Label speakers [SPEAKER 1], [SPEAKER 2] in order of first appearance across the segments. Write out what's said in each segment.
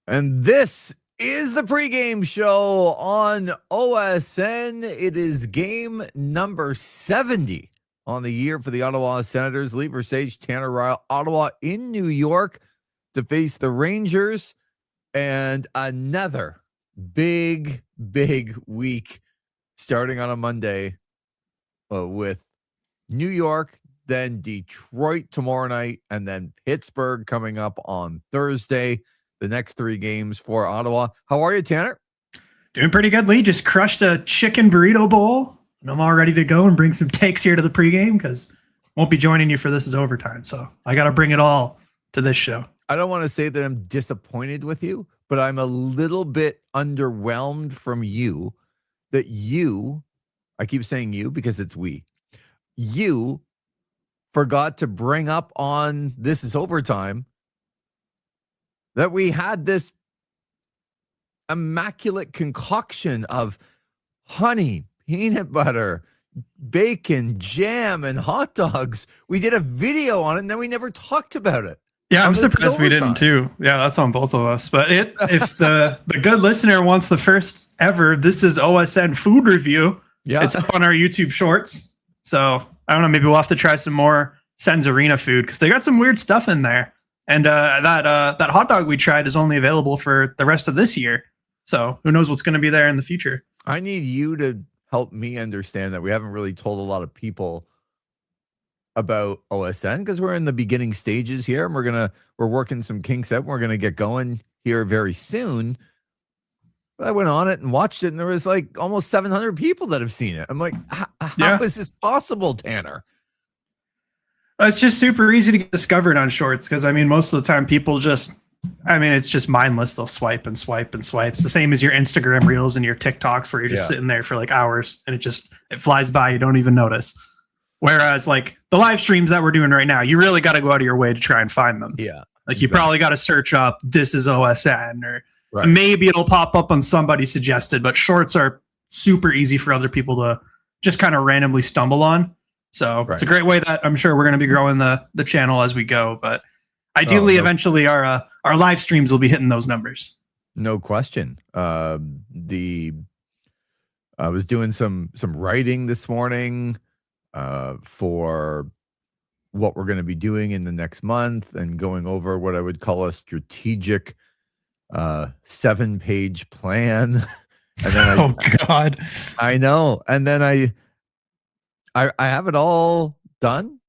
[SPEAKER 1] And this is the pregame show on OSN. It is game number 70 on the year for the Ottawa Senators. Lee Versage, Tanner Ryle, Ottawa in New York to face the Rangers. And another big week starting on a Monday with New York, then Detroit tomorrow night, and then Pittsburgh coming up on Thursday. The next three games for Ottawa. How are you, Tanner?
[SPEAKER 2] Doing pretty good, Lee. Just crushed a chicken burrito bowl, and I'm all ready to go and bring some takes here to the pregame because won't be joining you for this is overtime. So I got to bring it all to this show.
[SPEAKER 1] I don't want to say that I'm disappointed with you, but I'm a little bit underwhelmed from you that I keep saying you because it's you forgot to bring up on This Is Overtime that we had this immaculate concoction of honey, peanut butter, bacon, jam, and hot dogs. We did a video on it, and then we never talked about it.
[SPEAKER 2] Yeah, I'm surprised we didn't too. Yeah, that's on both of us. But if the good listener wants the first ever This Is OSN food review, it's up on our YouTube shorts. So I don't know, maybe we'll have to try some more Sens Arena food because they got some weird stuff in there. And that hot dog we tried is only available for the rest of this year. So who knows what's going to be there in the future.
[SPEAKER 1] I need you to help me understand that we haven't really told a lot of people about OSN because we're in the beginning stages here, and we're working some kinks out. We're going to get going here very soon. But I went on it and watched it, and there was like almost 700 people that have seen it. I'm like, how is this possible, Tanner?
[SPEAKER 2] It's just super easy to get discovered on shorts because, I mean, most of the time people it's just mindless. They'll swipe and swipe and swipe. It's the same as your Instagram reels and your TikToks where you're just sitting there for like hours and it flies by. You don't even notice. Whereas like the live streams that we're doing right now, you really got to go out of your way to try and find them.
[SPEAKER 1] Yeah.
[SPEAKER 2] Like you probably got to search up This Is OSN or maybe it'll pop up on somebody suggested, but shorts are super easy for other people to just kind of randomly stumble on. So it's a great way that I'm sure we're going to be growing the channel as we go. But ideally, eventually our live streams will be hitting those numbers.
[SPEAKER 1] No question. I was doing some writing this morning for what we're going to be doing in the next month and going over what I would call a strategic 7-page plan. And then
[SPEAKER 2] oh God,
[SPEAKER 1] I know. And then I have it all done,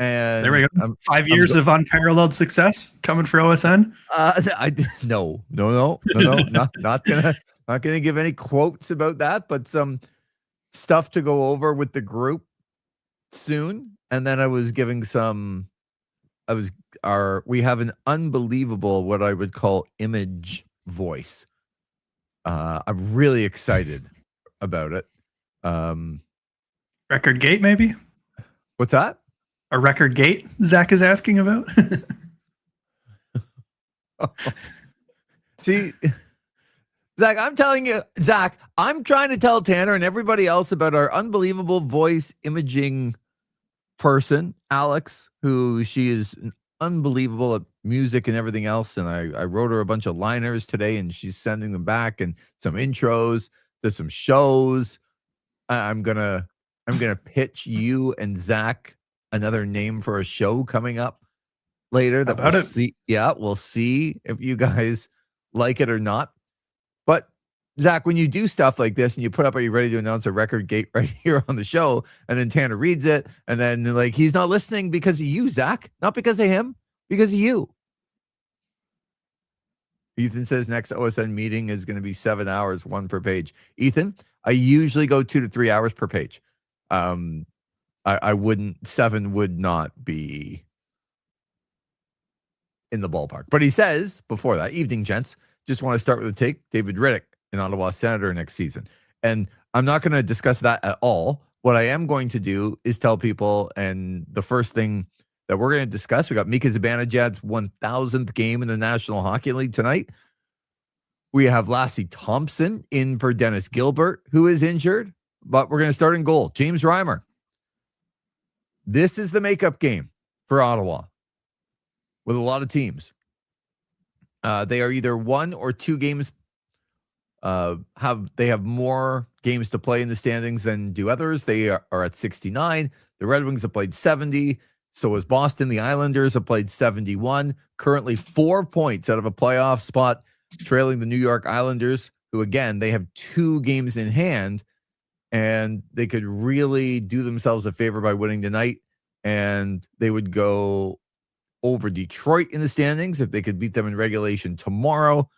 [SPEAKER 1] and
[SPEAKER 2] there we go. 5 years of unparalleled success coming for OSN.
[SPEAKER 1] No, not gonna give any quotes about that, but some stuff to go over with the group soon. And then I was giving we have an unbelievable what I would call image voice. I'm really excited about it.
[SPEAKER 2] Record gate, maybe?
[SPEAKER 1] What's that?
[SPEAKER 2] A record gate Zach is asking about?
[SPEAKER 1] See, Zach, I'm telling you, I'm trying to tell Tanner and everybody else about our unbelievable voice imaging person, Alex, who she is unbelievable at music and everything else. And I wrote her a bunch of liners today, and she's sending them back and some intros to some shows. I'm gonna pitch you and Zach another name for a show coming up later. That we'll see. Yeah, we'll see if you guys like it or not. But Zach, when you do stuff like this and you put up, are you ready to announce a record gate right here on the show? And then Tanner reads it, and then like he's not listening because of you, Zach, not because of him, because of you. Ethan says next OSN meeting is going to be 7 hours, 1 per page. Ethan, I usually go 2 to 3 hours per page. I wouldn't, 7 would not be in the ballpark. But he says before that, evening, gents, just want to start with a take. David Riddick, an Ottawa Senator next season. And I'm not going to discuss that at all. What I am going to do is tell people, and the first thing that we're going to discuss, we got Mika Zibanejad's 1,000th game in the National Hockey League tonight. We have Lassie Thompson in for Dennis Gilbert, who is injured, but we're going to start in goal. James Reimer. This is the makeup game for Ottawa with a lot of teams. They are either 1 or 2 games. They have more games to play in the standings than do others. They are at 69. The Red Wings have played 70. So has Boston. The Islanders have played 71. Currently 4 points out of a playoff spot, trailing the New York Islanders, who, again, they have 2 games in hand, and they could really do themselves a favor by winning tonight, and they would go over Detroit in the standings if they could beat them in regulation tomorrow.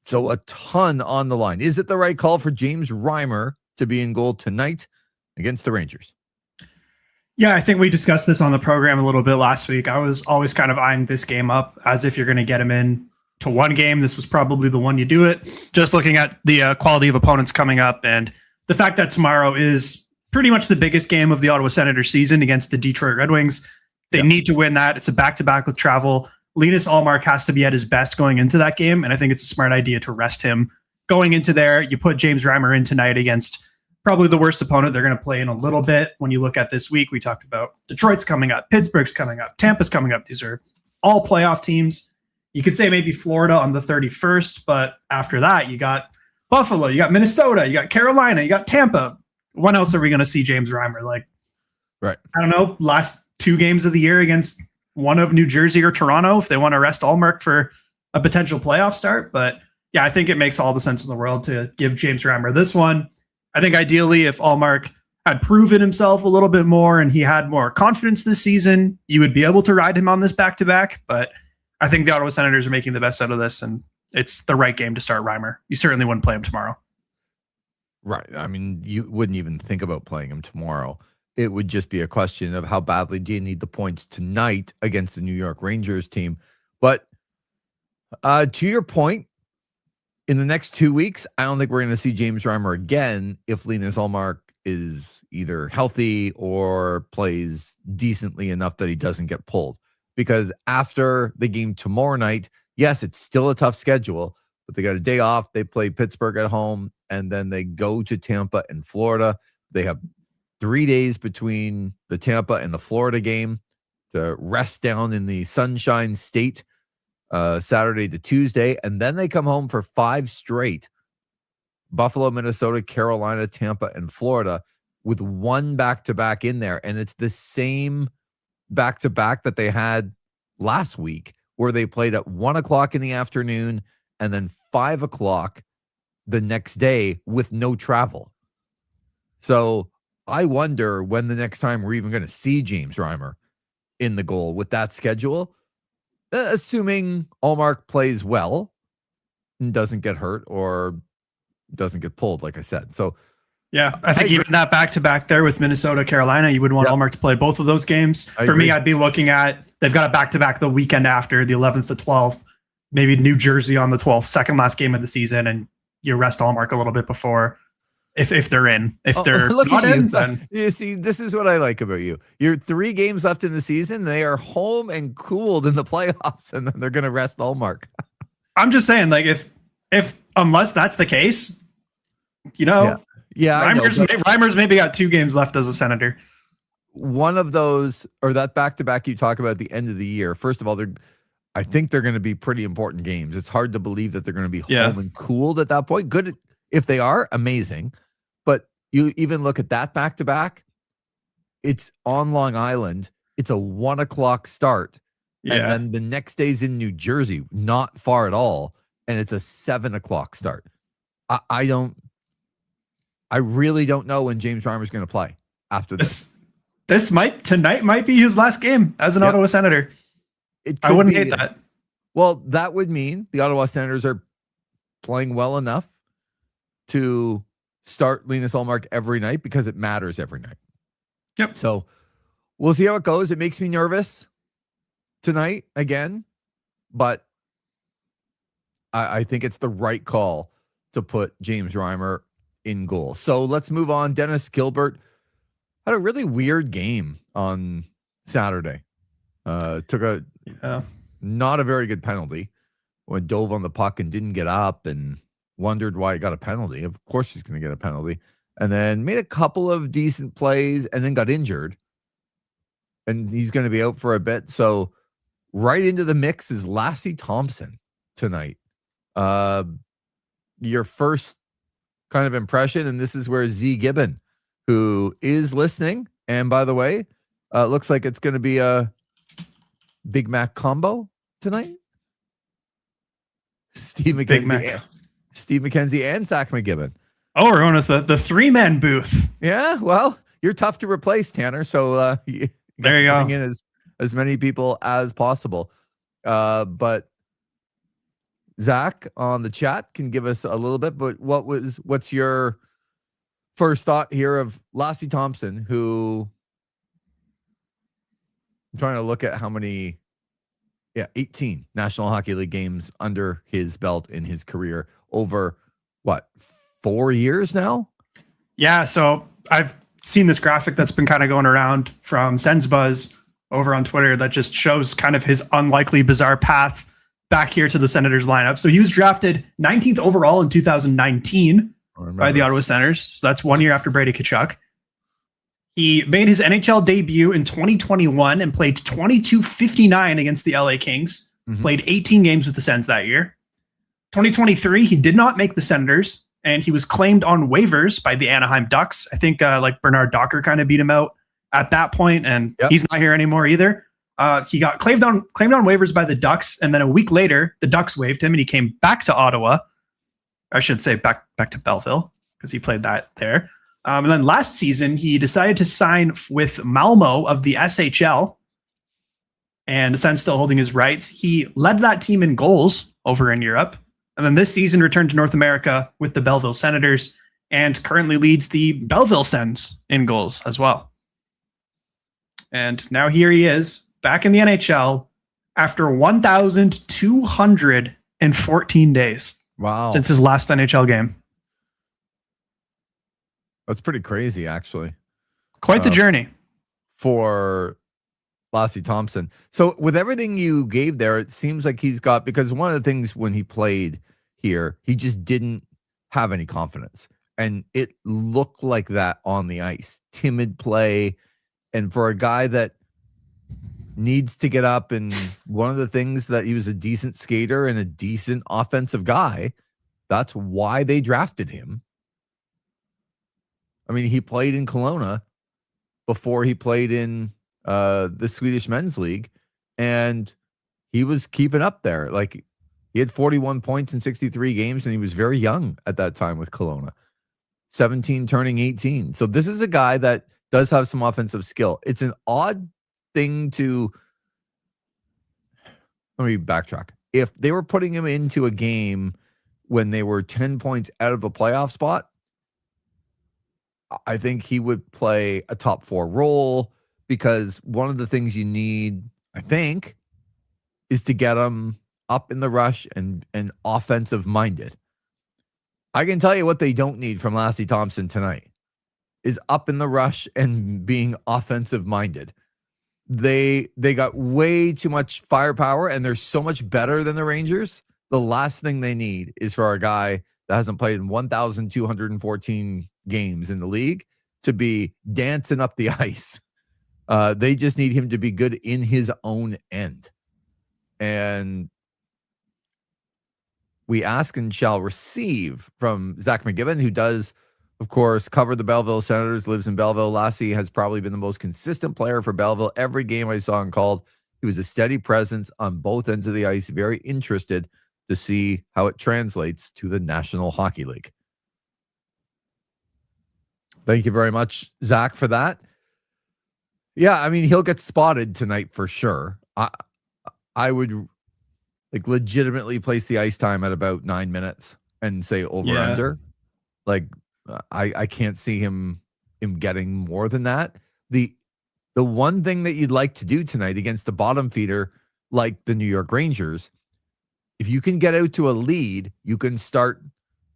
[SPEAKER 1] So a ton on the line. Is it the right call for James Reimer to be in goal tonight against the Rangers?
[SPEAKER 2] Yeah, I think we discussed this on the program a little bit last week. I was always kind of eyeing this game up as if you're going to get him in to one game. This was probably the one you do it. Just looking at the quality of opponents coming up and the fact that tomorrow is pretty much the biggest game of the Ottawa Senators season against the Detroit Red Wings. They need to win that. It's a back-to-back with travel. Linus Ullmark has to be at his best going into that game, and I think it's a smart idea to rest him. Going into there, you put James Reimer in tonight against probably the worst opponent they're going to play in a little bit. When you look at this week, we talked about Detroit's coming up, Pittsburgh's coming up, Tampa's coming up. These are all playoff teams. You could say maybe Florida on the 31st, but after that, you got Buffalo, you got Minnesota, you got Carolina, you got Tampa. When else are we going to see James Reimer?
[SPEAKER 1] Right.
[SPEAKER 2] I don't know, last 2 games of the year against one of New Jersey or Toronto if they want to rest Ullmark for a potential playoff start. But yeah, I think it makes all the sense in the world to give James Reimer this one. I think ideally if Ullmark had proven himself a little bit more and he had more confidence this season, you would be able to ride him on this back-to-back. But I think the Ottawa Senators are making the best out of this, and it's the right game to start Reimer. You certainly wouldn't play him tomorrow.
[SPEAKER 1] Right. I mean, you wouldn't even think about playing him tomorrow. It would just be a question of how badly do you need the points tonight against the New York Rangers team. But to your point, in the next 2 weeks, I don't think we're going to see James Reimer again if Linus Ullmark is either healthy or plays decently enough that he doesn't get pulled. Because after the game tomorrow night, yes, it's still a tough schedule, but they got a day off. They play Pittsburgh at home, and then they go to Tampa and Florida. They have 3 days between the Tampa and the Florida game to rest down in the Sunshine State Saturday to Tuesday. And then they come home for 5 straight: Buffalo, Minnesota, Carolina, Tampa, and Florida, with 1 back-to-back in there. And it's the same back-to-back that they had last week, where they played at 1 o'clock in the afternoon and then 5 o'clock the next day with no travel. So I wonder when the next time we're even going to see James Reimer in the goal with that schedule, assuming Ullmark plays well and doesn't get hurt or doesn't get pulled, like I said. So,
[SPEAKER 2] yeah, I think even that back-to-back there with Minnesota, Carolina, you would want Ullmark to play both of those games. For me, I'd be looking at, they've got a back-to-back the weekend after, the 11th to 12th, maybe New Jersey on the 12th, second last game of the season, and you rest Ullmark a little bit before. If they're in. If they're not in, then...
[SPEAKER 1] You see, this is what I like about you. You're 3 games left in the season. They are home and cooled in the playoffs, and then they're going to rest Ullmark.
[SPEAKER 2] I'm just saying, if unless that's the case, Reimer's maybe got 2 games left as a Senator.
[SPEAKER 1] One of those, or that back-to-back you talk about at the end of the year, first of all, I think they're going to be pretty important games. It's hard to believe that they're going to be home and cooled at that point. Good if they are, amazing. But you even look at that back-to-back, it's on Long Island. It's a 1 o'clock start. Yeah. And then the next day's in New Jersey, not far at all. And it's a 7 o'clock start. I really don't know when James Reimer's going to play after this.
[SPEAKER 2] Tonight might be his last game as an Ottawa Senator. I wouldn't hate that.
[SPEAKER 1] Well, that would mean the Ottawa Senators are playing well enough to start Linus Ullmark every night because it matters every night.
[SPEAKER 2] Yep.
[SPEAKER 1] So we'll see how it goes. It makes me nervous tonight again, but I think it's the right call to put James Reimer in goal. So let's move on. Dennis Gilbert had a really weird game on Saturday. Took a not a very good penalty when dove on the puck and didn't get up and wondered why he got a penalty. Of course he's going to get a penalty. And then made a couple of decent plays and then got injured. And he's going to be out for a bit. So right into the mix is Lassie Thompson tonight. Your first kind of impression, and this is where Z Gibbon, who is listening, and by the way, looks like it's going to be a Big Mac combo tonight. Steve McKenzie and Zach McGibbon.
[SPEAKER 2] Oh, we're going with the three-man booth.
[SPEAKER 1] Yeah, well, you're tough to replace, Tanner. So
[SPEAKER 2] there you go.
[SPEAKER 1] Bring in as many people as possible. But Zach on the chat can give us a little bit. But what's your first thought here of Lassie Thompson, who I'm trying to look at how many. 18 National Hockey League games under his belt in his career over 4 years now?
[SPEAKER 2] Yeah, so I've seen this graphic that's been kind of going around from SensBuzz over on Twitter that just shows kind of his unlikely, bizarre path back here to the Senators lineup. So he was drafted 19th overall in 2019 by the Ottawa Senators. So that's 1 year after Brady Tkachuk. He made his NHL debut in 2021 and played 22.59 against the LA Kings. Mm-hmm. Played 18 games with the Sens that year. 2023, he did not make the Senators, and he was claimed on waivers by the Anaheim Ducks. I think Bernard Docker kind of beat him out at that point, and he's not here anymore either. He got claimed on waivers by the Ducks, and then a week later, the Ducks waived him, and he came back to Ottawa. I should say back to Belleville, because he played that there. And then last season, he decided to sign with Malmo of the SHL, and since still holding his rights, he led that team in goals over in Europe. And then this season returned to North America with the Belleville Senators and currently leads the Belleville Sens in goals as well. And now here he is back in the NHL after 1,214 days.
[SPEAKER 1] Wow.
[SPEAKER 2] Since his last NHL game.
[SPEAKER 1] That's pretty crazy, actually.
[SPEAKER 2] Quite the journey
[SPEAKER 1] for Lassie Thompson. So with everything you gave there, it seems like he's got, because one of the things when he played here, he just didn't have any confidence. And it looked like that on the ice. Timid play. And for a guy that needs to get up, and one of the things that he was a decent skater and a decent offensive guy, that's why they drafted him. I mean, he played in Kelowna before he played in the Swedish Men's League, and he was keeping up there. Like, he had 41 points in 63 games, and he was very young at that time with Kelowna. 17 turning 18. So this is a guy that does have some offensive skill. It's an odd thing to... Let me backtrack. If they were putting him into a game when they were 10 points out of a playoff spot, I think he would play a top 4 role, because one of the things you need, I think, is to get him up in the rush and offensive minded. I can tell you what they don't need from Lassie Thompson tonight is up in the rush and being offensive minded. They got way too much firepower, and they're so much better than the Rangers. The last thing they need is for a guy that hasn't played in 1,214 games in the league to be dancing up the ice. They just need him to be good in his own end. And we ask and shall receive from Zach McGibbon, who does, of course, cover the Belleville Senators, lives in Belleville. Lassie has probably been the most consistent player for Belleville. Every game I saw him called, he was a steady presence on both ends of the ice. Very interested to see how it translates to the National Hockey League. Thank you very much, Zach, for that. Yeah, I mean, he'll get spotted tonight for sure. I would legitimately place the ice time at about 9 minutes and say over under. Like, I can't see him getting more than that. The one thing that you'd like to do tonight against the bottom feeder, like the New York Rangers, if you can get out to a lead, you can start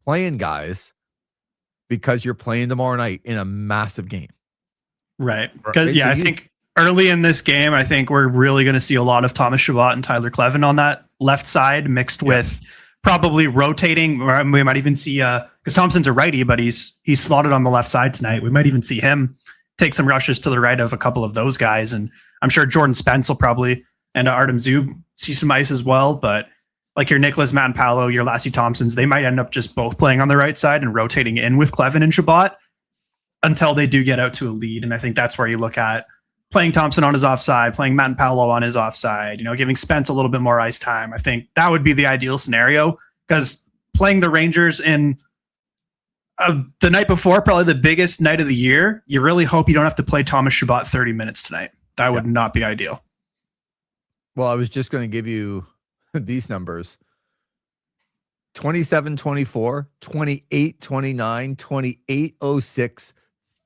[SPEAKER 1] playing guys, because you're playing tomorrow night in a massive game.
[SPEAKER 2] Right. Because I think early in this game, I think we're really going to see a lot of Thomas Chabot and Tyler Clevin on that left side, mixed with probably rotating. Or we might even see, because Thompson's a righty, but he's slotted on the left side tonight. We might even see him take some rushes to the right of a couple of those guys. And I'm sure Jordan Spence will probably, and Artem Zub, see some ice as well. But like your Nicholas Manpalo, your Lassie Thompsons, they might end up just both playing on the right side and rotating in with Clevin and Shabbat until they do get out to a lead. And I think that's where you look at playing Thompson on his offside, playing Manpalo on his offside, giving Spence a little bit more ice time. I think that would be the ideal scenario, because playing the Rangers in the night before, probably the biggest night of the year, you really hope you don't have to play Thomas Shabbat 30 minutes tonight. That would not be ideal.
[SPEAKER 1] Well, I was just going to give you these numbers. 27-24, 28-29, 28-06,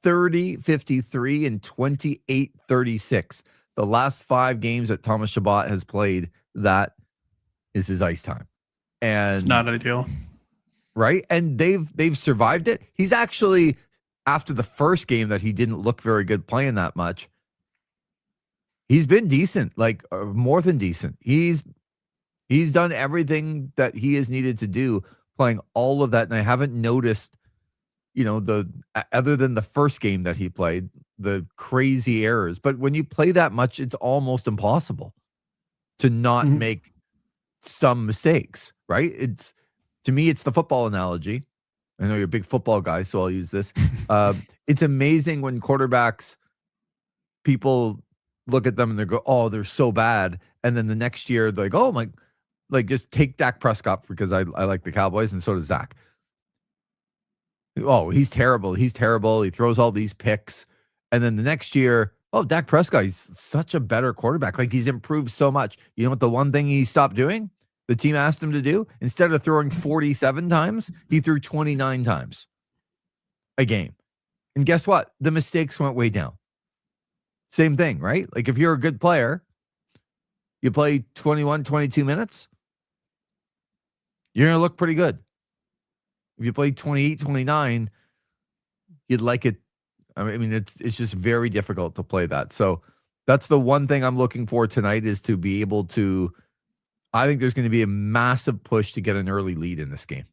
[SPEAKER 1] 30-53, and 28-36. The last 5 games that Thomas Shabbat has played, that is his ice time. And
[SPEAKER 2] it's not ideal.
[SPEAKER 1] Right? And they've survived it. He's actually, after the first game that he didn't look very good playing that much, he's been decent, like more than decent. He's done everything that he has needed to do, playing all of that. And I haven't noticed, other than the first game that he played, the crazy errors. But when you play that much, it's almost impossible to not make some mistakes, right? To me, it's the football analogy. I know you're a big football guy, so I'll use this. It's amazing when quarterbacks, people look at them and they go, oh, they're so bad. And then the next year, they're like, oh, my, like just take Dak Prescott, because I like the Cowboys, and so does Zach. Oh, he's terrible. He's terrible. He throws all these picks. And then the next year, oh, Dak Prescott, he's such a better quarterback. Like, he's improved so much. You know what the one thing he stopped doing? The team asked him to do? Instead of throwing 47 times, he threw 29 times a game. And guess what? The mistakes went way down. Same thing, right? Like, if you're a good player, you play 21, 22 minutes, you're going to look pretty good. If you play 28, 29, you'd like it. I mean, it's just very difficult to play that. So that's the one thing I'm looking for tonight, is to be able to, I think there's going to be a massive push to get an early lead in this game.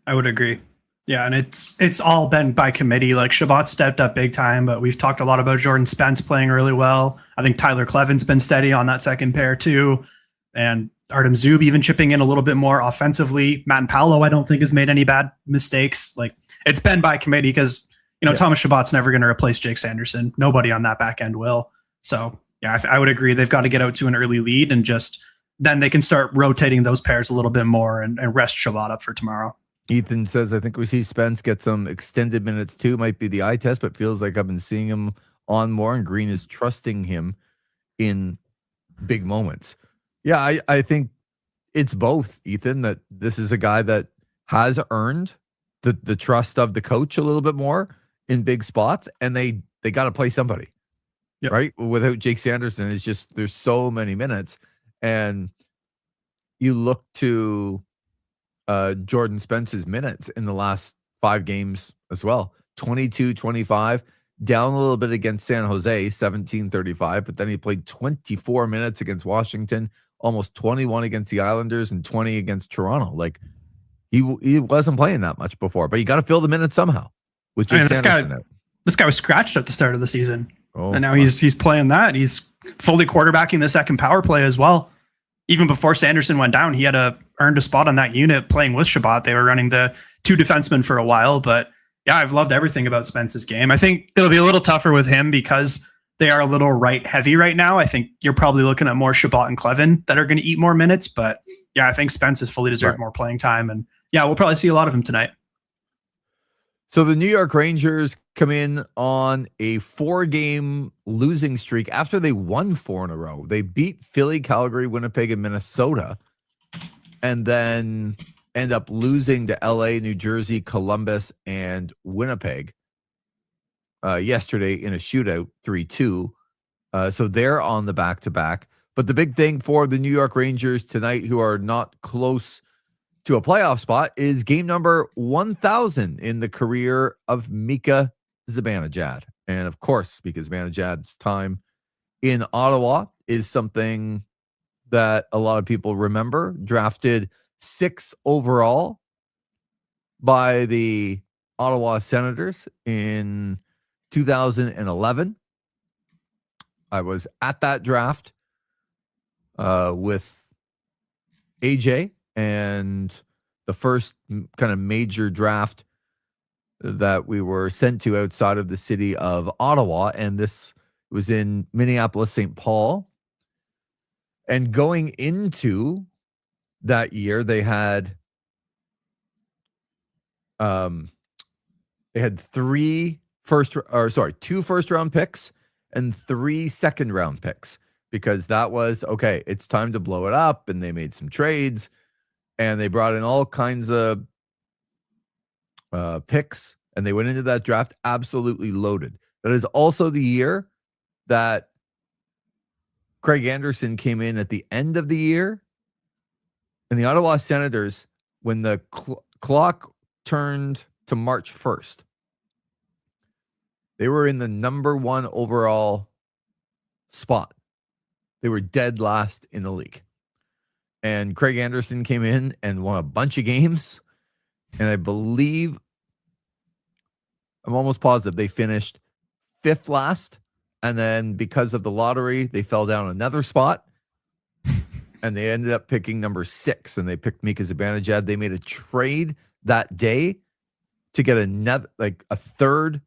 [SPEAKER 2] I would agree. Yeah, and it's all been by committee. Like, Shabbat stepped up big time, but we've talked a lot about Jordan Spence playing really well. I think Tyler Clevin's been steady on that second pair too. And Artem Zub even chipping in a little bit more offensively. Manpalo, I don't think, has made any bad mistakes. Like, it's been by committee, because, Thomas Shabbat's never going to replace Jake Sanderson. Nobody on that back end will. So, yeah, I would agree. They've got to get out to an early lead, and just then they can start rotating those pairs a little bit more and rest Shabbat up for tomorrow.
[SPEAKER 1] Ethan says, I think we see Spence get some extended minutes too. Might be the eye test, but feels like I've been seeing him on more, and Green is trusting him in big moments. Yeah, I think it's both, Ethan, that this is a guy that has earned the trust of the coach a little bit more in big spots, and they got to play somebody. Yep. Right? Without Jake Sanderson, it's just, there's so many minutes. And you look to Jordan Spence's minutes in the last 5 games as well. 22-25, down a little bit against San Jose, 17-35, but then he played 24 minutes against Washington, almost 21 against the Islanders, and 20 against Toronto. Like, he wasn't playing that much before, but you got to fill the minutes somehow with Jake Sanderson out.
[SPEAKER 2] This guy was scratched at the start of the season. And now he's playing that. He's fully quarterbacking the second power play as well. Even before Sanderson went down, he had earned a spot on that unit playing with Shabbat. They were running the 2 defensemen for a while, but yeah, I've loved everything about Spence's game. I think it'll be a little tougher with him because they are a little right heavy right now. I think you're probably looking at more Shabbat and Clevin that are going to eat more minutes, but yeah, I think Spence has fully deserved more playing time, and yeah, we'll probably see a lot of him tonight.
[SPEAKER 1] So the New York Rangers come in on a 4-game losing streak after they won 4 in a row. They beat Philly, Calgary, Winnipeg, and Minnesota, and then end up losing to LA, New Jersey, Columbus, and Winnipeg yesterday in a shootout, 3-2. So they're on the back-to-back. But the big thing for the New York Rangers tonight, who are not close to a playoff spot, is game number 1,000 in the career of Mika Zibanejad. And of course, Mika Zibanejad's time in Ottawa is something that a lot of people remember. Drafted 6th overall by the Ottawa Senators in 2011. I was at that draft with AJ, and the first kind of major draft that we were sent to outside of the city of Ottawa, and this was in Minneapolis, St. Paul. And going into that year, they had two first-round picks and 3 second-round picks, because that was, okay, it's time to blow it up, and they made some trades, and they brought in all kinds of picks, and they went into that draft absolutely loaded. That is also the year that Craig Anderson came in at the end of the year, and the Ottawa Senators, when the clock turned to March 1st, they were in the number 1 overall spot. They were dead last in the league. And Craig Anderson came in and won a bunch of games. And I believe, I'm almost positive, they finished 5th last. And then because of the lottery, they fell down another spot. And they ended up picking number 6. And they picked Mika Zibanejad. They made a trade that day to get another, like a third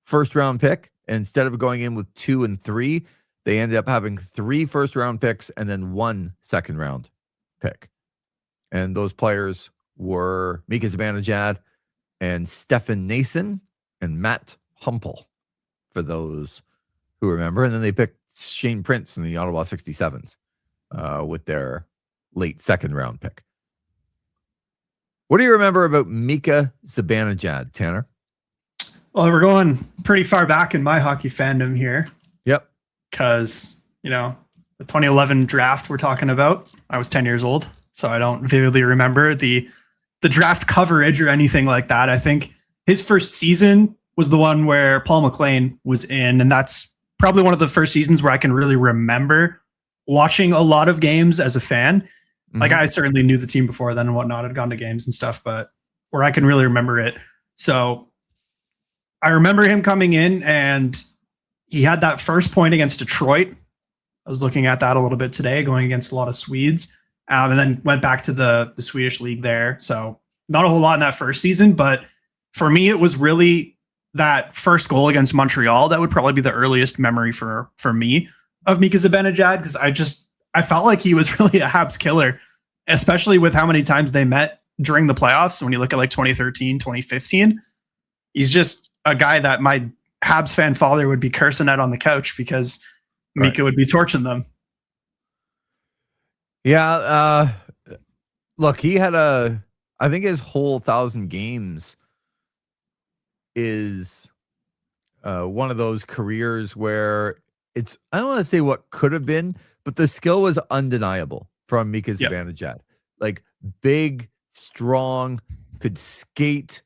[SPEAKER 1] first-round pick. And instead of going in with 2 and 3, they ended up having 3 first-round picks and then 1 second-round pick. And those players were Mika Zibanejad and Stefan Nason and Matt Humpel, for those who remember. And then they picked Shane Prince from the Ottawa 67s with their late second-round pick. What do you remember about Mika Zibanejad, Tanner?
[SPEAKER 2] Well, we're going pretty far back in my hockey fandom here.
[SPEAKER 1] Yep.
[SPEAKER 2] Because, the 2011 draft we're talking about, I was 10 years old, so I don't vividly remember the draft coverage or anything like that. I think his first season was the one where Paul McLean was in, and that's probably one of the first seasons where I can really remember watching a lot of games as a fan. Mm-hmm. Like, I certainly knew the team before then and whatnot, I'd gone to games and stuff, but where I can really remember it. So I remember him coming in, and he had that first point against Detroit. I was looking at that a little bit today, going against a lot of Swedes, and then went back to the Swedish league there. So not a whole lot in that first season, but for me, it was really that first goal against Montreal. That would probably be the earliest memory for me of Mika Zibanejad, because I felt like he was really a Habs killer, especially with how many times they met during the playoffs. When you look at like 2013, 2015, he's just a guy that my Habs fan father would be cursing at on the couch because Mika would be torching them.
[SPEAKER 1] Yeah. Look, he had I think his whole 1,000 games is one of those careers where it's, I don't want to say what could have been, but the skill was undeniable from Mika Zibanejad. Yep. Like, big, strong, could skate,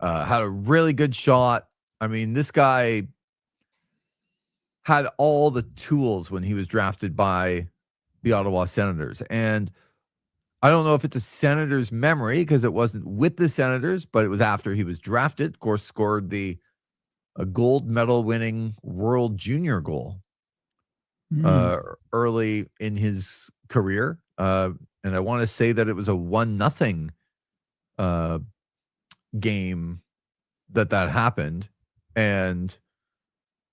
[SPEAKER 1] had a really good shot. I mean, this guy had all the tools when he was drafted by the Ottawa Senators. And I don't know if it's a Senators memory, because it wasn't with the Senators, but it was after he was drafted. Of course, scored a gold medal winning World Junior goal early in his career. And I want to say that it was a 1-0 game that happened. And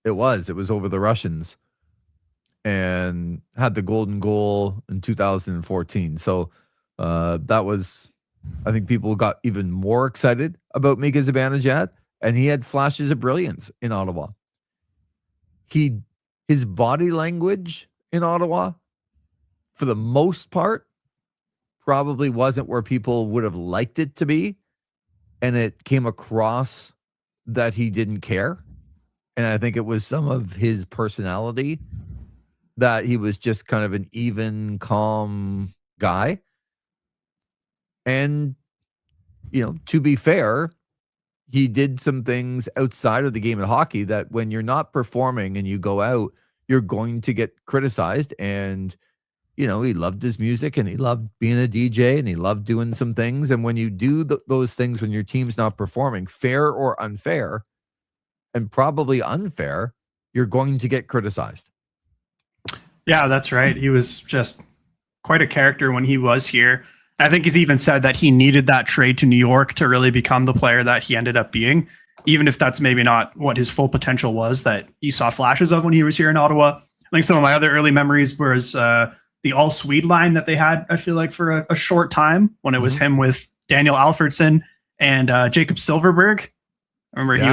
[SPEAKER 1] it was over the Russians, and had the golden goal in 2014. So that was, I think people got even more excited about Mika Zibanejad, and he had flashes of brilliance in Ottawa. His body language in Ottawa, for the most part, probably wasn't where people would have liked it to be. And it came across that he didn't care. And I think it was some of his personality, that he was just kind of an even, calm guy. And, to be fair, he did some things outside of the game of hockey that when you're not performing and you go out, you're going to get criticized. And, he loved his music, and he loved being a DJ, and he loved doing some things. And when you do those things, when your team's not performing, fair or unfair, and probably unfair, you're going to get criticized.
[SPEAKER 2] Yeah, that's right. He was just quite a character when he was here. I think he's even said that he needed that trade to New York to really become the player that he ended up being, even if that's maybe not what his full potential was that you saw flashes of when he was here in Ottawa. I think some of my other early memories was the all Swede line that they had, I feel like, for a short time when it was him with Daniel Alfredsson and Jacob Silverberg. I remember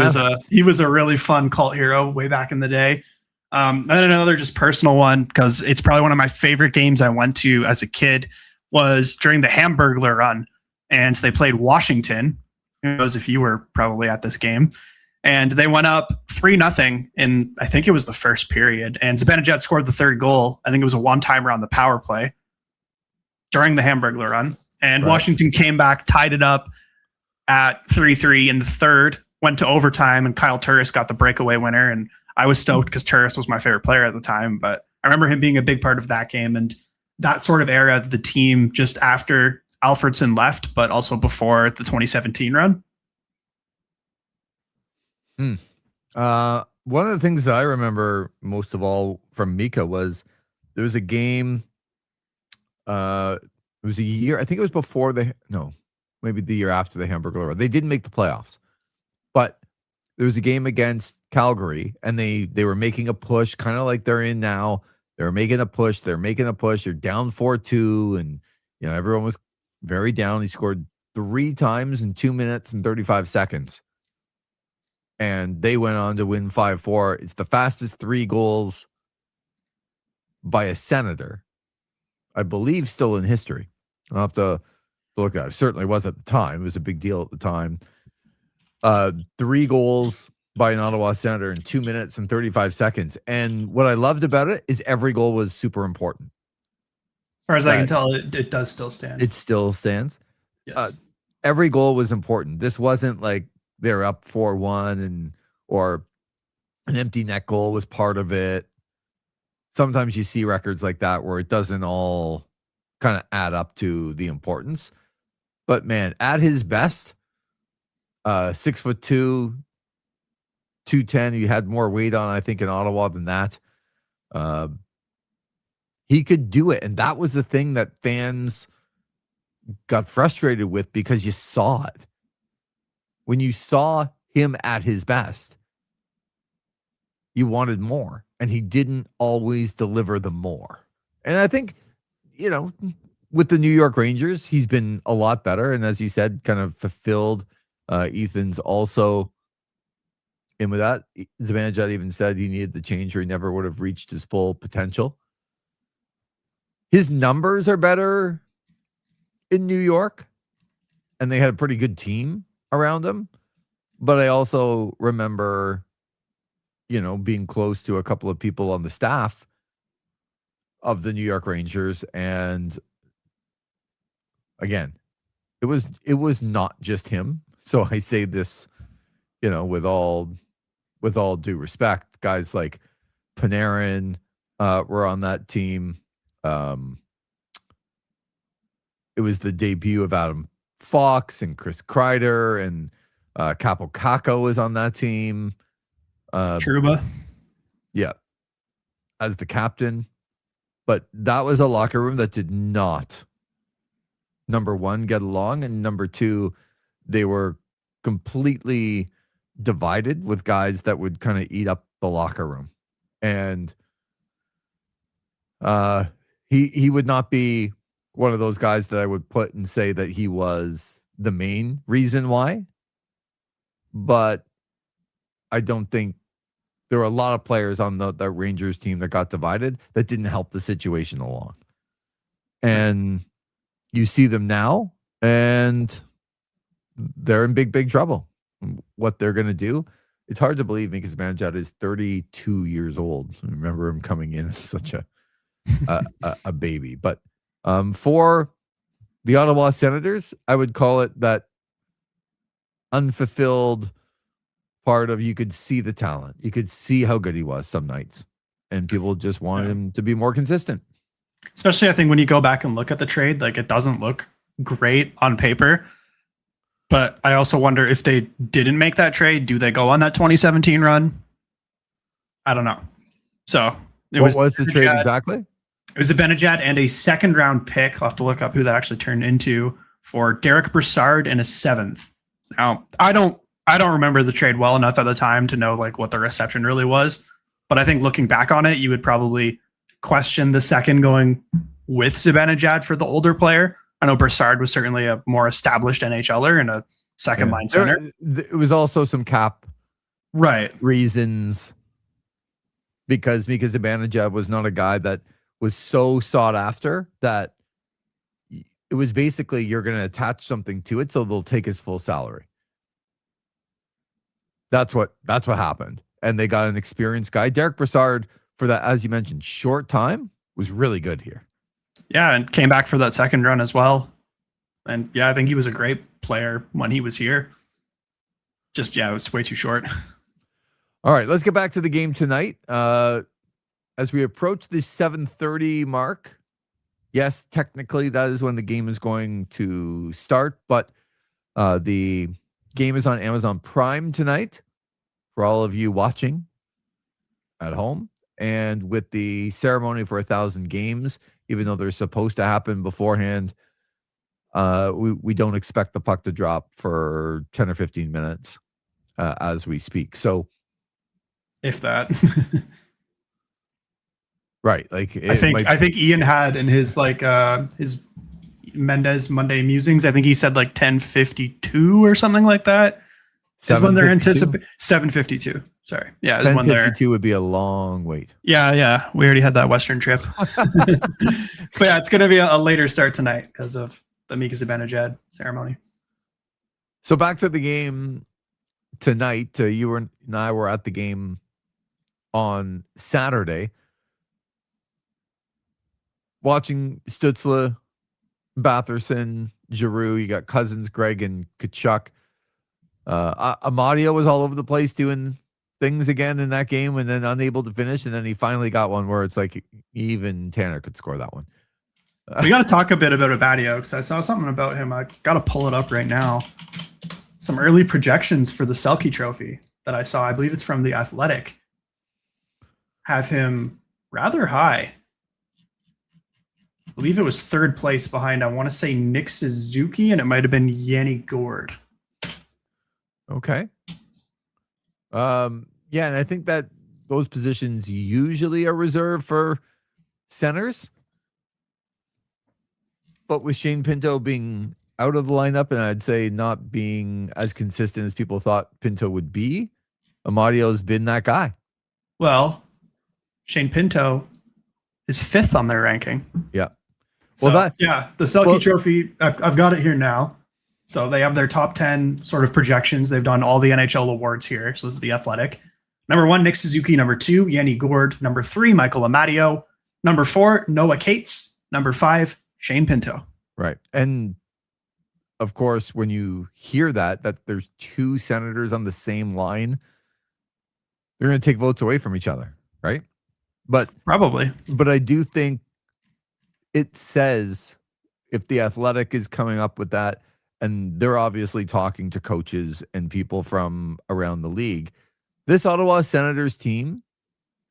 [SPEAKER 2] he was a really fun cult hero way back in the day. And then another just personal one, because it's probably one of my favorite games I went to as a kid, was during the Hamburglar run, and they played Washington. Who knows if you were probably at this game? And they went up 3-0 in, I think it was the first period. And Zibanejad scored the third goal. I think it was a one-timer on the power play during the Hamburglar run. And Washington came back, tied it up at 3-3 in the third, went to overtime, and Kyle Turris got the breakaway winner. And I was stoked because Turris was my favorite player at the time. But I remember him being a big part of that game and that sort of era of the team just after Alfredsson left, but also before the 2017 run.
[SPEAKER 1] One of the things that I remember most of all from Mika was there was a game. It was a year. I think it was before maybe the year after the Hamburglar run. They didn't make the playoffs, but there was a game against Calgary, and they were making a push, kind of like they're in now. They were making a push. They're making a push. They're down 4-2, and everyone was very down. He scored 3 times in 2 minutes and 35 seconds. And they went on to win 5-4. It's the fastest 3 goals by a Senator, I believe, still in history. I'll have to look at it. It certainly was at the time. It was a big deal at the time. 3 goals by an Ottawa Senator in 2 minutes and 35 seconds. And what I loved about it is every goal was super important.
[SPEAKER 2] As far as I can tell, it does still stand.
[SPEAKER 1] It still stands.
[SPEAKER 2] Yes.
[SPEAKER 1] Every goal was important. This wasn't like they're up 4-1 or an empty net goal was part of it. Sometimes you see records like that where it doesn't all kind of add up to the importance. But man, at his best, 6'2", 210. He had more weight on, I think, in Ottawa than that. He could do it. And that was the thing that fans got frustrated with because you saw it. When you saw him at his best, you wanted more. And he didn't always deliver the more. And I think, with the New York Rangers, he's been a lot better. And as you said, kind of fulfilled. Ethan's also in with that. Zibanejad even said he needed the change or he never would have reached his full potential. His numbers are better in New York, and they had a pretty good team around him. But I also remember, being close to a couple of people on the staff of the New York Rangers. And again, it was not just him. So I say this, with all due respect, guys like Panarin were on that team. It was the debut of Adam Fox and Chris Kreider, and Capo Caco was on that team.
[SPEAKER 2] Trouba.
[SPEAKER 1] Yeah. As the captain. But that was a locker room that did not, number one, get along, and number two, they were completely divided with guys that would kind of eat up the locker room. And he would not be one of those guys that I would put and say that he was the main reason why. But I don't think there were a lot of players on the Rangers team that got divided that didn't help the situation along. And you see them now, and they're in big, big trouble. What they're going to do, it's hard to believe because Zibanejad is 32 years old. I remember him coming in as such a baby. But for the Ottawa Senators, I would call it that unfulfilled part of, you could see the talent. You could see how good he was some nights, and people just wanted him to be more consistent.
[SPEAKER 2] Especially, I think, when you go back and look at the trade, like, it doesn't look great on paper. But I also wonder if they didn't make that trade, do they go on that 2017 run? I don't know. So
[SPEAKER 1] what was the trade exactly?
[SPEAKER 2] It was Zibanejad and a second round pick. I'll have to look up who that actually turned into for Derek Brassard and a 7th. Now, I don't remember the trade well enough at the time to know like what the reception really was, but I think looking back on it, you would probably question the second going with Zibanejad for the older player. I know Brassard was certainly a more established NHLer and a second line center.
[SPEAKER 1] It was also some cap reasons because Mika Zibanejad was not a guy that was so sought after that it was basically you're going to attach something to it, so they'll take his full salary. That's what happened, and they got an experienced guy. Derek Brassard, for that, as you mentioned, short time, was really good here.
[SPEAKER 2] Yeah, and came back for that second run as well. And yeah, I think he was a great player when he was here. Just, yeah, it was way too short.
[SPEAKER 1] All right, let's get back to the game tonight. As we approach the 7:30 mark, yes, technically that is when the game is going to start, but the game is on Amazon Prime tonight for all of you watching at home. And with the ceremony for 1,000 games, even though they're supposed to happen beforehand, we don't expect the puck to drop for 10 or 15 minutes as we speak. So,
[SPEAKER 2] if that,
[SPEAKER 1] right? Like
[SPEAKER 2] I think Ian had in his his Mendez Monday musings. I think he said like 10:52 or something like that. Is when they're anticipating 7:52. Sorry, yeah,
[SPEAKER 1] 10:52 would be a long wait.
[SPEAKER 2] Yeah, we already had that Western trip. But yeah, it's going to be a later start tonight because of the Mika Zibanejad ceremony.
[SPEAKER 1] So back to the game tonight. You and I were at the game on Saturday, watching Stützle, Batherson, Giroux. You got Cousins, Greg, and Tkachuk. Amadio was all over the place doing things again in that game and then unable to finish. And then he finally got one where it's like even Tanner could score that one.
[SPEAKER 2] We got to talk a bit about Amadio because I saw something about him. I got to pull it up right now. Some early projections for the Selke Trophy that I saw. I believe it's from The Athletic. Have him rather high. I believe it was 3rd place behind, I want to say, Nick Suzuki, and it might have been Yanni Gourde.
[SPEAKER 1] Okay. Yeah, and I think that those positions usually are reserved for centers. But with Shane Pinto being out of the lineup, and I'd say not being as consistent as people thought Pinto would be, Amadio's been that guy.
[SPEAKER 2] Well, Shane Pinto is 5th on their ranking.
[SPEAKER 1] Yeah.
[SPEAKER 2] So, the Selke Trophy, I've got it here now. So they have their top 10 sort of projections. They've done all the NHL awards here. So this is The Athletic. Number 1, Nick Suzuki. Number 2, Yanni Gourde. Number 3, Michael Amadio. Number 4, Noah Cates. Number 5, Shane Pinto.
[SPEAKER 1] Right. And of course, when you hear that there's 2 Senators on the same line, they're going to take votes away from each other, right? But
[SPEAKER 2] probably.
[SPEAKER 1] But I do think it says if The Athletic is coming up with that, and they're obviously talking to coaches and people from around the league, this Ottawa Senators team,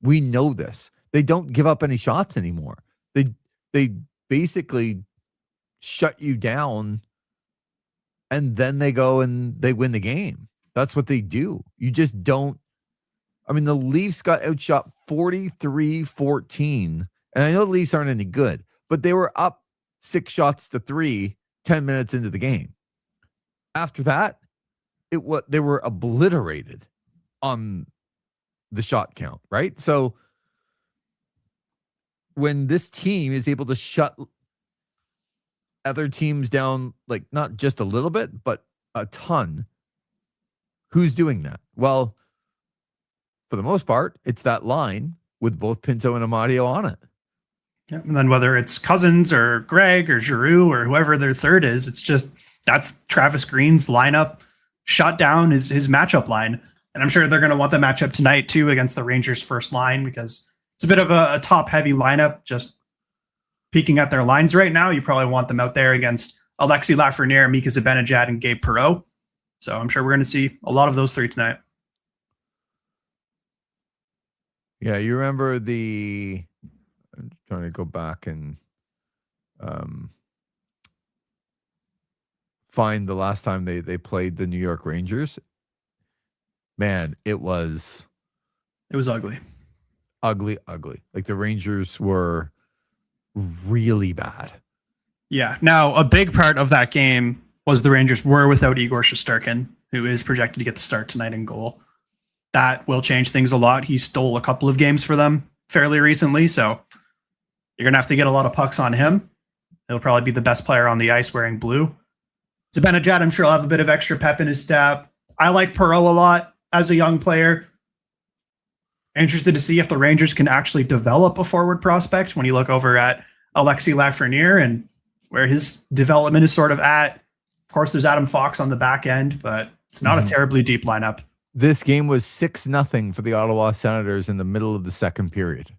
[SPEAKER 1] we know this. They don't give up any shots anymore. They basically shut you down, and then they go and they win the game. That's what they do. You just don't. I mean, the Leafs got outshot 43-14, and I know the Leafs aren't any good, but they were up 6 shots to 3 10 minutes into the game. After that, they were obliterated on the shot count, right? So when this team is able to shut other teams down, like not just a little bit, but a ton, who's doing that? Well, for the most part, it's that line with both Pinto and Amadio on it.
[SPEAKER 2] Yeah, and then whether it's Cousins or Greg or Giroux or whoever their third is, it's just that's Travis Green's lineup. Shut down his matchup line. And I'm sure they're going to want the matchup tonight too against the Rangers' first line because it's a bit of a top-heavy lineup. Just peeking at their lines right now, you probably want them out there against Alexis Lafreniere, Mika Zibanejad, and Gabe Perreault. So I'm sure we're going to see a lot of those 3 tonight.
[SPEAKER 1] Yeah, you remember the I'm trying to go back and find the last time they played the New York Rangers. Man, it was
[SPEAKER 2] ugly.
[SPEAKER 1] Ugly. Like the Rangers were really bad.
[SPEAKER 2] Yeah. Now, a big part of that game was the Rangers were without Igor Shesterkin, who is projected to get the start tonight in goal. That will change things a lot. He stole a couple of games for them fairly recently, so you're going to have to get a lot of pucks on him. He'll probably be the best player on the ice wearing blue. Zibanejad, I'm sure, will have a bit of extra pep in his step. I like Perreault a lot as a young player. Interested to see if the Rangers can actually develop a forward prospect when you look over at Alexis Lafreniere and where his development is sort of at. Of course, there's Adam Fox on the back end, but it's not a terribly deep lineup.
[SPEAKER 1] This game was 6-0 for the Ottawa Senators in the middle of the second period.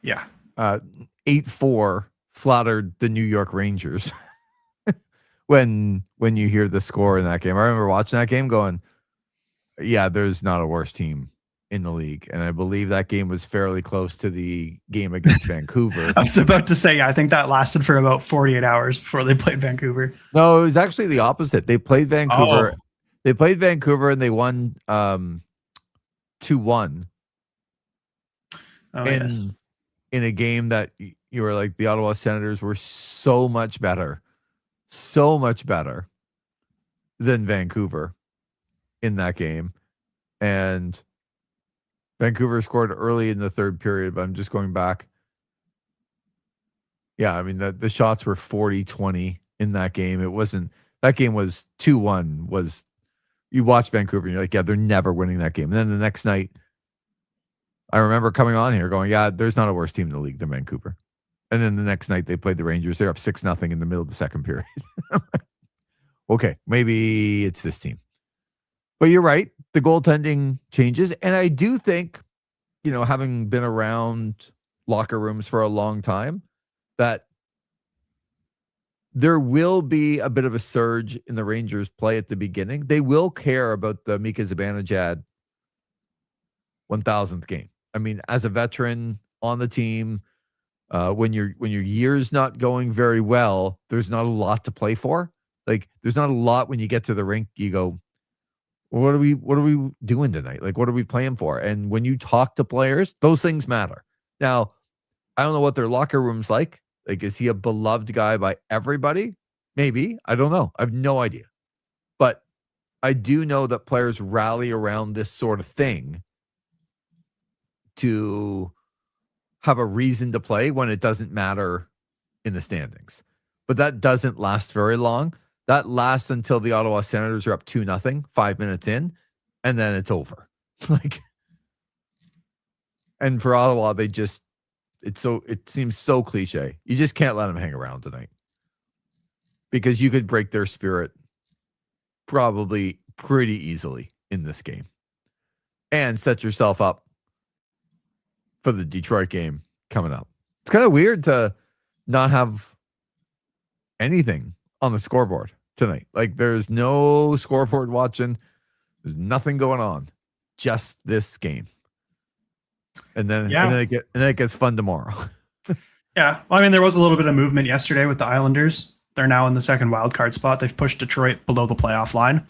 [SPEAKER 2] Yeah.
[SPEAKER 1] 8-4 flattered the New York Rangers. when you hear the score in that game. I remember watching that game going, yeah, there's not a worse team in the league. And I believe that game was fairly close to the game against Vancouver.
[SPEAKER 2] I was about to say, I think that lasted for about 48 hours before they played Vancouver.
[SPEAKER 1] No, it was actually the opposite. They played Vancouver. Oh. They played Vancouver and they won 2-1. In a game that you were like, the Ottawa Senators were so much better than Vancouver in that game. And Vancouver scored early in the third period, but I'm just going back. Yeah, I mean, the shots were 40-20 in that game. That game was 2-1. You watch Vancouver and you're like, yeah, they're never winning that game. And then the next night, I remember coming on here going, yeah, there's not a worse team in the league than Vancouver. And then the next night they played the Rangers. They're up 6-0 in the middle of the second period. Okay, maybe it's this team. But you're right. The goaltending changes. And I do think, having been around locker rooms for a long time, that there will be a bit of a surge in the Rangers play at the beginning. They will care about the Mika Zibanejad 1,000th game. I mean, as a veteran on the team, when your year's not going very well, there's not a lot to play for. Like, there's not a lot when you get to the rink. You go, well, what are we doing tonight? Like, what are we playing for? And when you talk to players, those things matter. Now, I don't know what their locker room's like. Like, is he a beloved guy by everybody? Maybe. I don't know. I have no idea. But I do know that players rally around this sort of thing to have a reason to play when it doesn't matter in the standings. But that doesn't last very long. That lasts until the Ottawa Senators are up 2-0, 5 minutes in, and then it's over. And for Ottawa, it seems so cliche. You just can't let them hang around tonight because you could break their spirit probably pretty easily in this game and set yourself up for the Detroit game coming up. It's kind of weird to not have anything on the scoreboard tonight. Like, there's no scoreboard watching. There's nothing going on. Just this game. And then it gets fun tomorrow.
[SPEAKER 2] Yeah. Well, I mean, there was a little bit of movement yesterday with the Islanders. They're now in the second wildcard spot. They've pushed Detroit below the playoff line.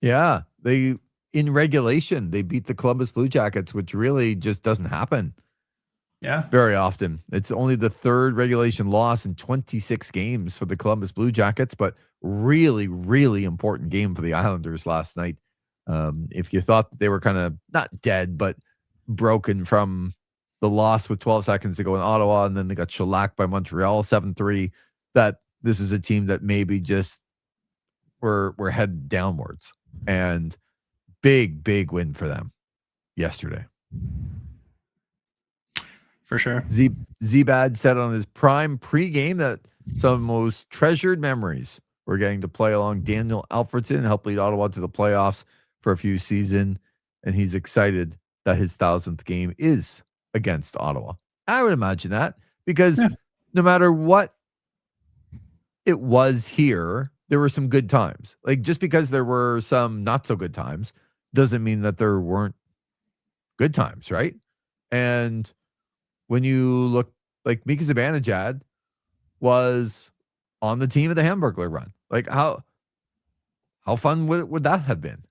[SPEAKER 1] Yeah. In regulation, they beat the Columbus Blue Jackets, which really just doesn't happen.
[SPEAKER 2] Yeah.
[SPEAKER 1] Very often. It's only the third regulation loss in 26 games for the Columbus Blue Jackets, but really, really important game for the Islanders last night. If you thought that they were kind of not dead, but broken from the loss with 12 seconds to go in Ottawa, and then they got shellacked by Montreal 7-3, that this is a team that maybe just were headed downwards. And big win for them yesterday.
[SPEAKER 2] For sure.
[SPEAKER 1] Zbad said on his Prime pregame that some of the most treasured memories were getting to play along Daniel Alfredson and help lead Ottawa to the playoffs for a few seasons. And he's excited that his 1,000th game is against Ottawa. I would imagine that because no matter what it was here, there were some good times. Like, just because there were some not so good times doesn't mean that there weren't good times, right? And when you look like Mika Zibanejad was on the team of the Hamburglar run. Like how fun would that have been?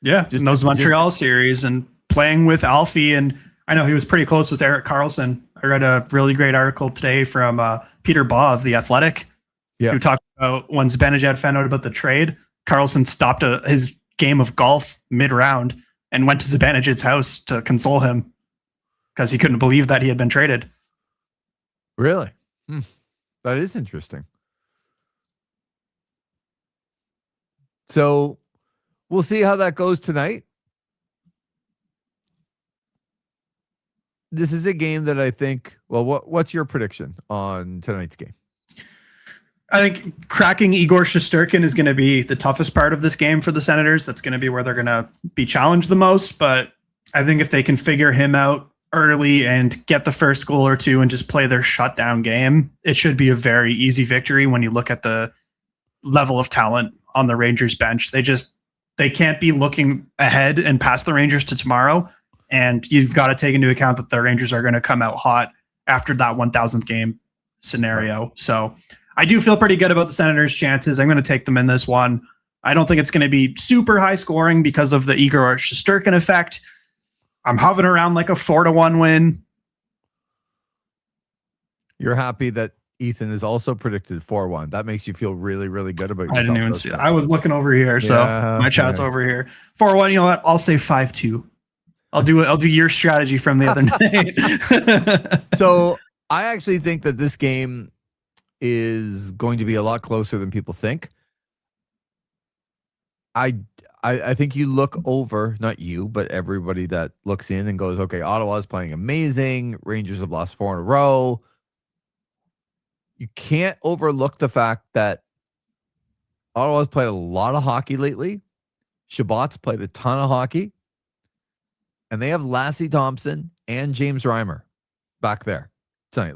[SPEAKER 2] Yeah, just in those Montreal series and playing with Alfie, and I know he was pretty close with Erik Karlsson. I read a really great article today from Peter Baugh of The Athletic, who talked about when Zibanejad found out about the trade, Karlsson stopped his game of golf mid-round and went to Zibanejad's house to console him because he couldn't believe that he had been traded.
[SPEAKER 1] Really? That is interesting. So we'll see how that goes tonight. This is a game that I think, well, what's your prediction on tonight's game?
[SPEAKER 2] I think cracking Igor Shesterkin is going to be the toughest part of this game for the Senators. That's going to be where they're going to be challenged the most. But I think if they can figure him out early and get the first goal or two and just play their shutdown game, it should be a very easy victory when you look at the level of talent on the Rangers bench. They can't be looking ahead and past the Rangers to tomorrow. And you've got to take into account that the Rangers are going to come out hot after that 1,000th game scenario. So I do feel pretty good about the Senators' chances. I'm going to take them in this one. I don't think it's going to be super high scoring because of the Igor Shesterkin effect. I'm hovering around like a 4-1 win.
[SPEAKER 1] You're happy that Ethan is also predicted 4-1. That makes you feel really, really good about yourself.
[SPEAKER 2] I didn't even see that. I was looking over here, so my chat's over here. 4-1, you know what? I'll say 5-2. I'll do your strategy from the other night.
[SPEAKER 1] So I actually think that this game is going to be a lot closer than people think. I think you look over, not you, but everybody that looks in and goes, okay, Ottawa's playing amazing. Rangers have lost 4 in a row. You can't overlook the fact that Ottawa's played a lot of hockey lately. Shabbat's played a ton of hockey. And they have Lassie Thompson and James Reimer back there tonight.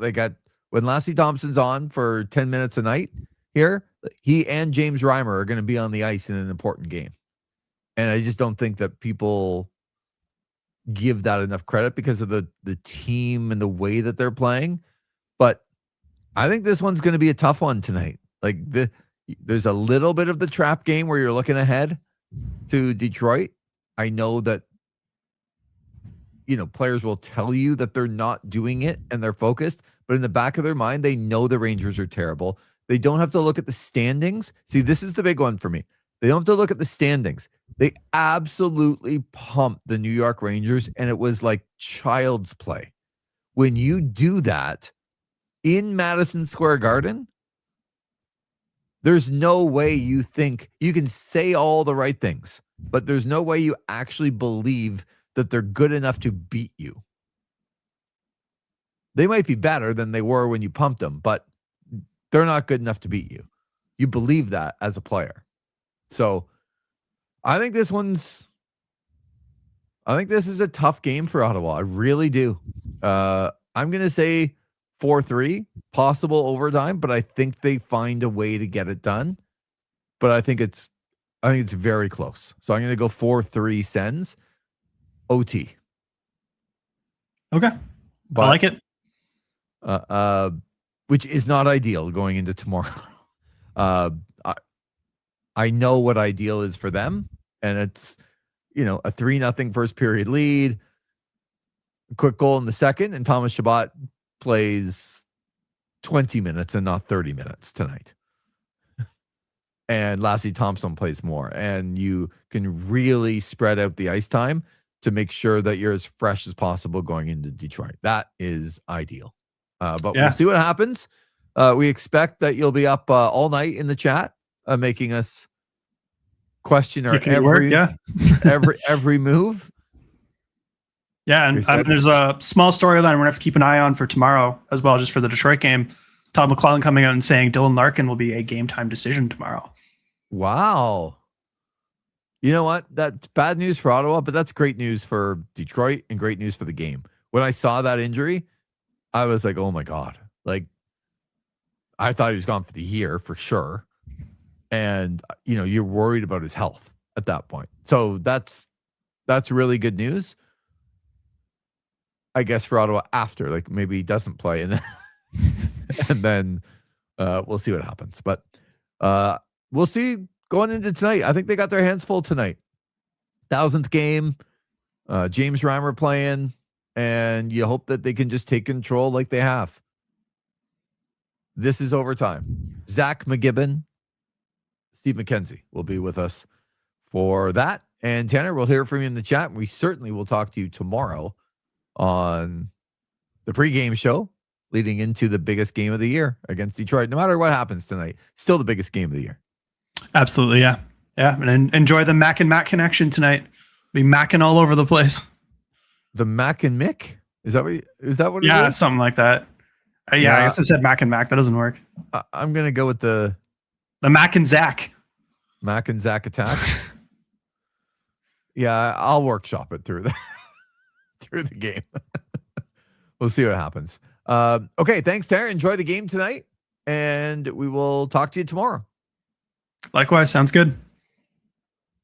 [SPEAKER 1] When Lassie Thompson's on for 10 minutes a night here, he and James Reimer are going to be on the ice in an important game. And I just don't think that people give that enough credit because of the team and the way that they're playing. But I think this one's going to be a tough one tonight. There's a little bit of the trap game where you're looking ahead to Detroit. I know that players will tell you that they're not doing it and they're focused, but in the back of their mind, they know the Rangers are terrible. They don't have to look at the standings. See, this is the big one for me. They don't have to look at the standings. They absolutely pumped the New York Rangers, and it was like child's play. When you do that in Madison Square Garden, there's no way you think you can say all the right things, but there's no way you actually believe that they're good enough to beat you. They might be better than they were when you pumped them, but they're not good enough to beat you. You believe that as a player. So I think this is a tough game for Ottawa. I really do. I'm going to say 4-3, possible overtime, but I think they find a way to get it done. But I think it's very close. So I'm going to go 4-3 Sens. OT.
[SPEAKER 2] Okay. But, I like it.
[SPEAKER 1] Which is not ideal going into tomorrow. I know what ideal is for them, and it's a 3-0 first period lead, quick goal in the second, and Thomas Chabot plays 20 minutes and not 30 minutes tonight. And Lassie Thompson plays more, and you can really spread out the ice time to make sure that you're as fresh as possible going into Detroit. That is ideal. But we'll see what happens. We expect that you'll be up all night in the chat, making us question our every move.
[SPEAKER 2] Yeah, and there's a small storyline we're going to have to keep an eye on for tomorrow as well, just for the Detroit game. Todd McClellan coming out and saying Dylan Larkin will be a game-time decision tomorrow.
[SPEAKER 1] Wow. You know what? That's bad news for Ottawa, but that's great news for Detroit and great news for the game. When I saw that injury, I was like, oh my God. I thought he was gone for the year for sure. And, you're worried about his health at that point. So that's really good news. I guess, for Ottawa after, like maybe he doesn't play and and then we'll see what happens. But we'll see going into tonight. I think they got their hands full tonight. 1,000th game, James Reimer playing, and you hope that they can just take control like they have. This is overtime. Zach McGibbon, Steve McKenzie will be with us for that. And Tanner, we'll hear from you in the chat. We certainly will talk to you tomorrow on the pregame show leading into the biggest game of the year against Detroit. No matter what happens tonight, still the biggest game of the year.
[SPEAKER 2] Absolutely, yeah. Yeah, and enjoy the Mac and Mac connection tonight. Be macking all over the place.
[SPEAKER 1] The Mac and Mick? Is that what it is?
[SPEAKER 2] Yeah, something like that. Yeah, I guess I said Mac and Mac. That doesn't work.
[SPEAKER 1] I'm going to go with the
[SPEAKER 2] Mac and Zach.
[SPEAKER 1] Mac and Zach attack. Yeah, I'll workshop it through the game. We'll see what happens. Okay, thanks, Tanner. Enjoy the game tonight, and we will talk to you tomorrow.
[SPEAKER 2] Likewise, sounds good.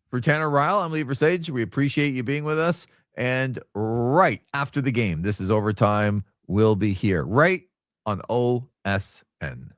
[SPEAKER 1] For Tanner Ryle, I'm Lee Versage. We appreciate you being with us. And right after the game, this is overtime. We'll be here right on OSN.